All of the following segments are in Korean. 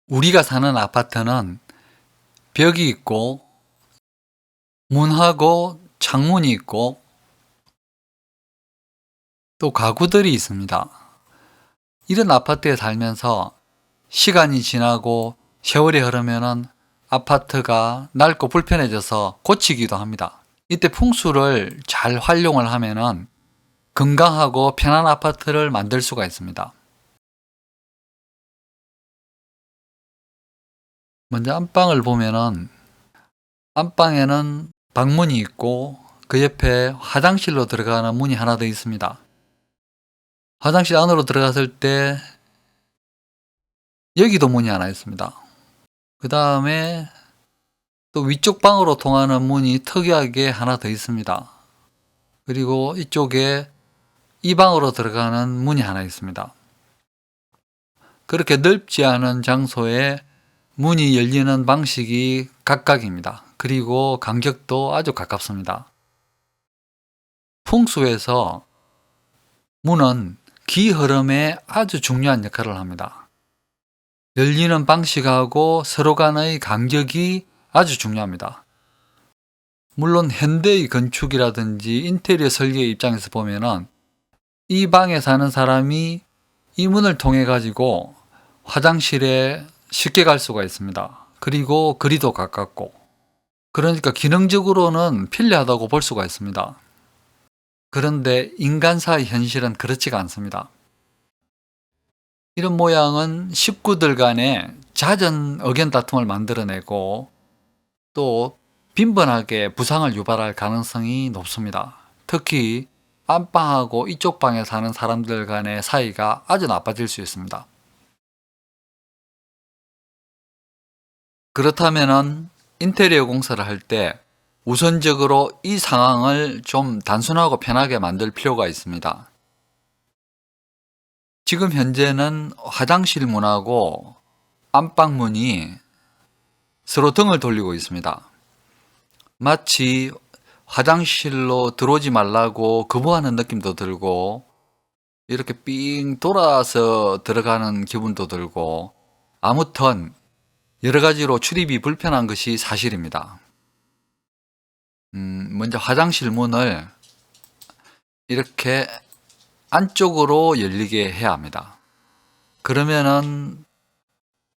우리가 사는 아파트는 벽이 있고 문하고 창문이 있고 또 가구들이 있습니다. 이런 아파트에 살면서 시간이 지나고 세월이 흐르면은 아파트가 낡고 불편해져서 고치기도 합니다. 이때 풍수를 잘 활용을 하면은 건강하고 편한 아파트를 만들 수가 있습니다. 먼저 안방을 보면은 안방에는 방문이 있고 그 옆에 화장실로 들어가는 문이 하나 더 있습니다. 화장실 안으로 들어갔을 때 여기도 문이 하나 있습니다. 그 다음에 또 위쪽 방으로 통하는 문이 특이하게 하나 더 있습니다. 그리고 이쪽에 이 방으로 들어가는 문이 하나 있습니다. 그렇게 넓지 않은 장소에 문이 열리는 방식이 각각입니다. 그리고 간격도 아주 가깝습니다. 풍수에서 문은 기 흐름에 아주 중요한 역할을 합니다. 열리는 방식하고 서로 간의 간격이 아주 중요합니다. 물론 현대의 건축이라든지 인테리어 설계 입장에서 보면은 이 방에 사는 사람이 이 문을 통해 가지고 화장실에 쉽게 갈 수가 있습니다. 그리고 거리도 가깝고, 그러니까 기능적으로는 편리하다고 볼 수가 있습니다. 그런데 인간사의 현실은 그렇지가 않습니다. 이런 모양은 식구들 간에 잦은 의견 다툼을 만들어내고 또 빈번하게 부상을 유발할 가능성이 높습니다. 특히 안방하고 이쪽 방에 사는 사람들 간의 사이가 아주 나빠질 수 있습니다. 그렇다면은 인테리어 공사를 할 때 우선적으로 이 상황을 좀 단순하고 편하게 만들 필요가 있습니다. 지금 현재는 화장실 문하고 안방 문이 서로 등을 돌리고 있습니다. 마치 화장실로 들어오지 말라고 거부하는 느낌도 들고 이렇게 삥 돌아서 들어가는 기분도 들고, 아무튼 여러 가지로 출입이 불편한 것이 사실입니다. 먼저 화장실 문을 이렇게 안쪽으로 열리게 해야 합니다. 그러면은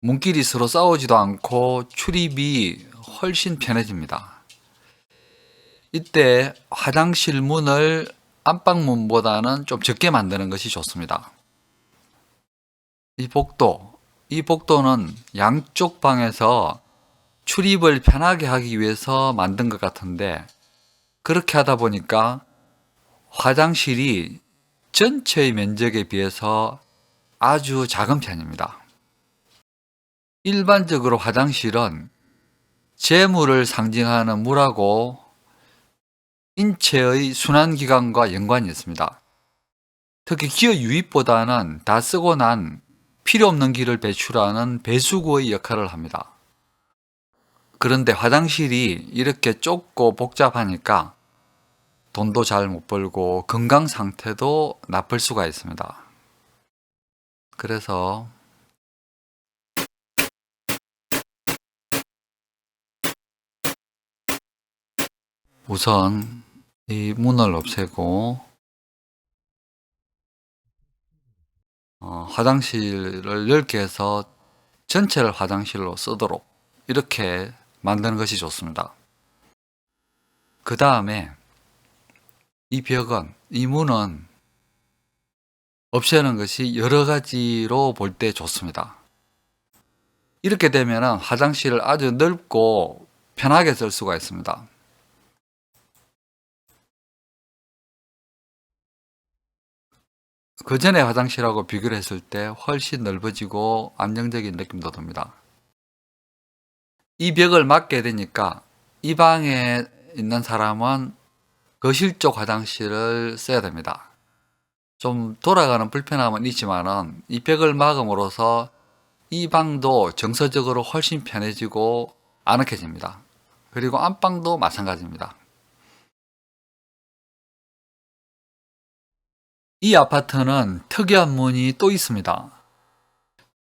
문끼리 서로 싸우지도 않고 출입이 훨씬 편해집니다. 이때 화장실 문을 안방문보다는 좀 적게 만드는 것이 좋습니다. 이 복도는 양쪽 방에서 출입을 편하게 하기 위해서 만든 것 같은데, 그렇게 하다 보니까 화장실이 전체의 면적에 비해서 아주 작은 편입니다. 일반적으로 화장실은 재물을 상징하는 물하고 인체의 순환기관과 연관이 있습니다. 특히 기어 유입보다는 다 쓰고 난 필요 없는 기를 배출하는 배수구의 역할을 합니다. 그런데 화장실이 이렇게 좁고 복잡하니까 돈도 잘 못 벌고 건강 상태도 나쁠 수가 있습니다. 그래서 우선 이 문을 없애고 화장실을 넓게 해서 전체를 화장실로 쓰도록 이렇게 만드는 것이 좋습니다. 그 다음에 이 문은 없애는 것이 여러 가지로 볼 때 좋습니다. 이렇게 되면 화장실을 아주 넓고 편하게 쓸 수가 있습니다. 그 전에 화장실하고 비교를 했을 때 훨씬 넓어지고 안정적인 느낌도 듭니다. 이 벽을 막게 되니까 이 방에 있는 사람은 거실 쪽 화장실을 써야 됩니다. 좀 돌아가는 불편함은 있지만은 이 벽을 막음으로써 이 방도 정서적으로 훨씬 편해지고 아늑해집니다. 그리고 안방도 마찬가지입니다. 이 아파트는 특이한 문이 또 있습니다.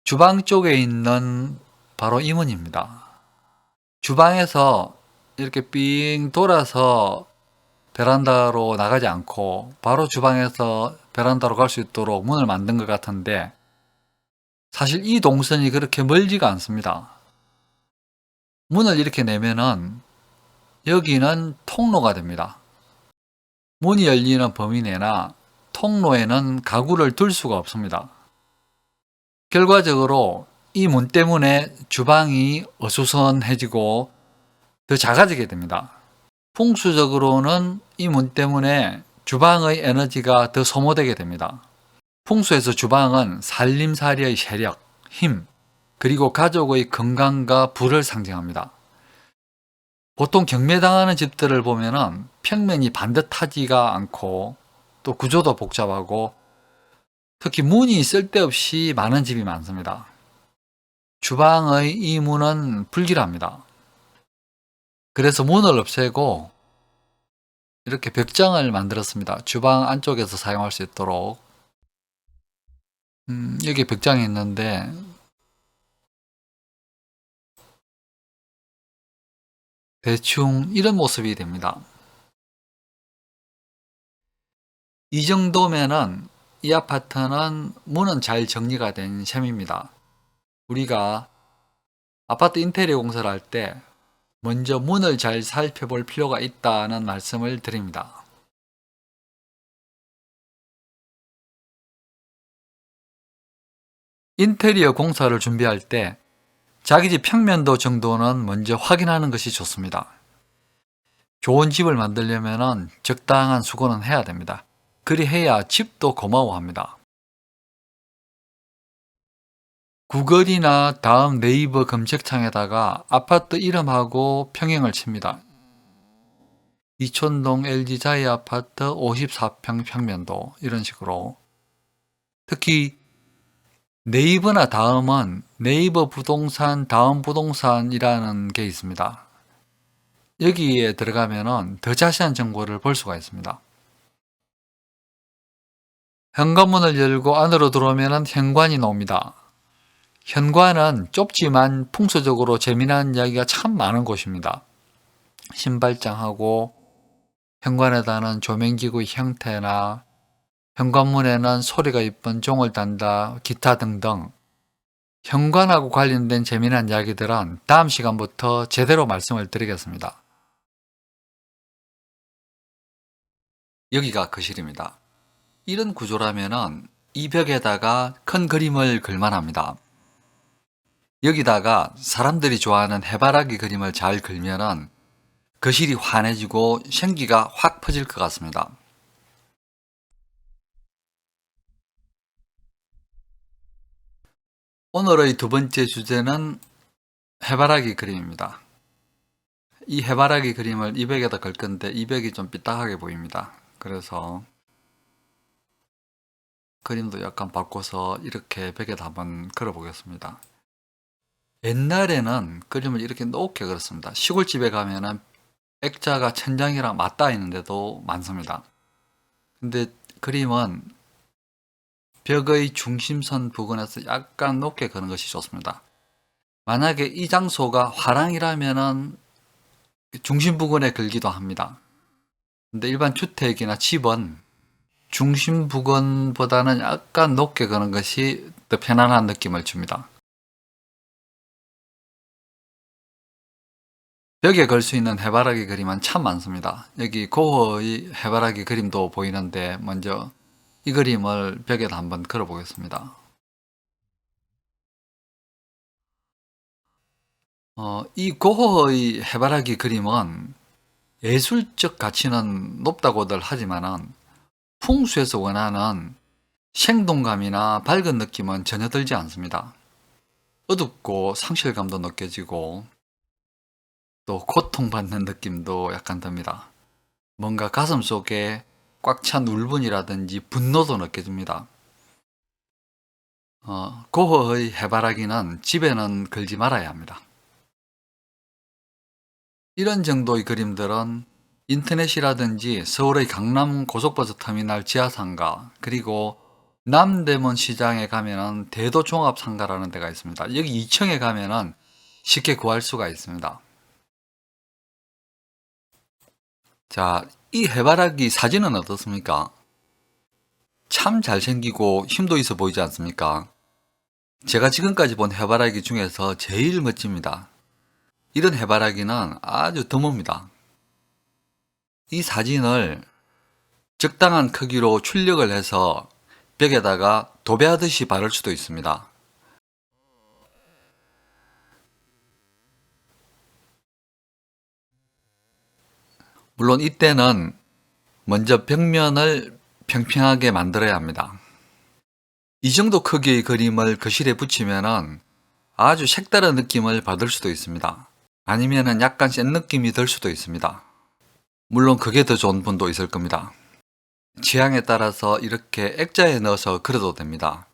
주방 쪽에 있는 바로 이 문입니다. 주방에서 이렇게 삥 돌아서 베란다로 나가지 않고 바로 주방에서 베란다로 갈 수 있도록 문을 만든 것 같은데, 사실 이 동선이 그렇게 멀지가 않습니다. 문을 이렇게 내면은 여기는 통로가 됩니다. 문이 열리는 범위 내나 통로에는 가구를 둘 수가 없습니다. 결과적으로 이 문 때문에 주방이 어수선해지고 더 작아지게 됩니다. 풍수적으로는 이 문 때문에 주방의 에너지가 더 소모되게 됩니다. 풍수에서 주방은 살림살이의 세력, 힘, 그리고 가족의 건강과 부를 상징합니다. 보통 경매당하는 집들을 보면은 평면이 반듯하지가 않고 또 구조도 복잡하고 특히 문이 쓸데없이 많은 집이 많습니다. 주방의 이 문은 불길합니다. 그래서 문을 없애고 이렇게 벽장을 만들었습니다. 주방 안쪽에서 사용할 수 있도록. 여기 벽장이 있는데 대충 이런 모습이 됩니다. 이 정도면은 이 아파트는 문은 잘 정리가 된 셈입니다. 우리가 아파트 인테리어 공사를 할 때 먼저 문을 잘 살펴볼 필요가 있다는 말씀을 드립니다. 인테리어 공사를 준비할 때 자기 집 평면도 정도는 먼저 확인하는 것이 좋습니다. 좋은 집을 만들려면 적당한 수고는 해야 됩니다. 그리해야 집도 고마워합니다. 구글이나 다음 네이버 검색창에다가 아파트 이름하고 평행을 칩니다. 이촌동 LG 자이 아파트 54평 평면도, 이런 식으로. 특히 네이버나 다음은 네이버 부동산, 다음 부동산이라는 게 있습니다. 여기에 들어가면 더 자세한 정보를 볼 수가 있습니다. 현관문을 열고 안으로 들어오면 현관이 나옵니다. 현관은 좁지만 풍수적으로 재미난 이야기가 참 많은 곳입니다. 신발장하고 현관에다는 조명기구의 형태나 현관문에는 소리가 이쁜 종을 단다, 기타 등등 현관하고 관련된 재미난 이야기들은 다음 시간부터 제대로 말씀을 드리겠습니다. 여기가 거실입니다. 이런 구조라면은 이 벽에다가 큰 그림을 걸만합니다. 여기다가 사람들이 좋아하는 해바라기 그림을 잘 걸면은 거실이 환해지고 생기가 확 퍼질 것 같습니다. 오늘의 두 번째 주제는 해바라기 그림입니다. 이 해바라기 그림을 이 벽에다 걸 건데 이 벽이 좀 삐딱하게 보입니다. 그래서 그림도 약간 바꿔서 이렇게 벽에다 한번 걸어 보겠습니다. 옛날에는 그림을 이렇게 높게 그렸습니다. 시골집에 가면은 액자가 천장이랑 맞닿아 있는데도 많습니다. 근데 그림은 벽의 중심선 부근에서 약간 높게 그는 것이 좋습니다. 만약에 이 장소가 화랑이라면은 중심 부근에 걸기도 합니다. 근데 일반 주택이나 집은 중심 부근보다는 약간 높게 그는 것이 더 편안한 느낌을 줍니다. 벽에 걸 수 있는 해바라기 그림은 참 많습니다. 여기 고흐의 해바라기 그림도 보이는데 먼저 이 그림을 벽에다 한번 걸어 보겠습니다. 이 고흐의 해바라기 그림은 예술적 가치는 높다고들 하지만은 풍수에서 원하는 생동감이나 밝은 느낌은 전혀 들지 않습니다. 어둡고 상실감도 느껴지고 또 고통받는 느낌도 약간 듭니다. 뭔가 가슴 속에 꽉 찬 울분이라든지 분노도 느껴집니다. 고흐의 해바라기는 집에는 걸지 말아야 합니다. 이런 정도의 그림들은 인터넷이라든지 서울의 강남 고속버스 터미널 지하상가, 그리고 남대문 시장에 가면은 대도종합상가라는 데가 있습니다. 여기 2층에 가면은 쉽게 구할 수가 있습니다. 자, 이 해바라기 사진은 어떻습니까? 참 잘생기고 힘도 있어 보이지 않습니까? 제가 지금까지 본 해바라기 중에서 제일 멋집니다. 이런 해바라기는 아주 드뭅니다. 이 사진을 적당한 크기로 출력을 해서 벽에다가 도배하듯이 바를 수도 있습니다. 물론 이때는 먼저 벽면을 평평하게 만들어야 합니다. 이 정도 크기의 그림을 거실에 붙이면 아주 색다른 느낌을 받을 수도 있습니다. 아니면 약간 센 느낌이 들 수도 있습니다. 물론 그게 더 좋은 분도 있을 겁니다. 취향에 따라서 이렇게 액자에 넣어서 그려도 됩니다.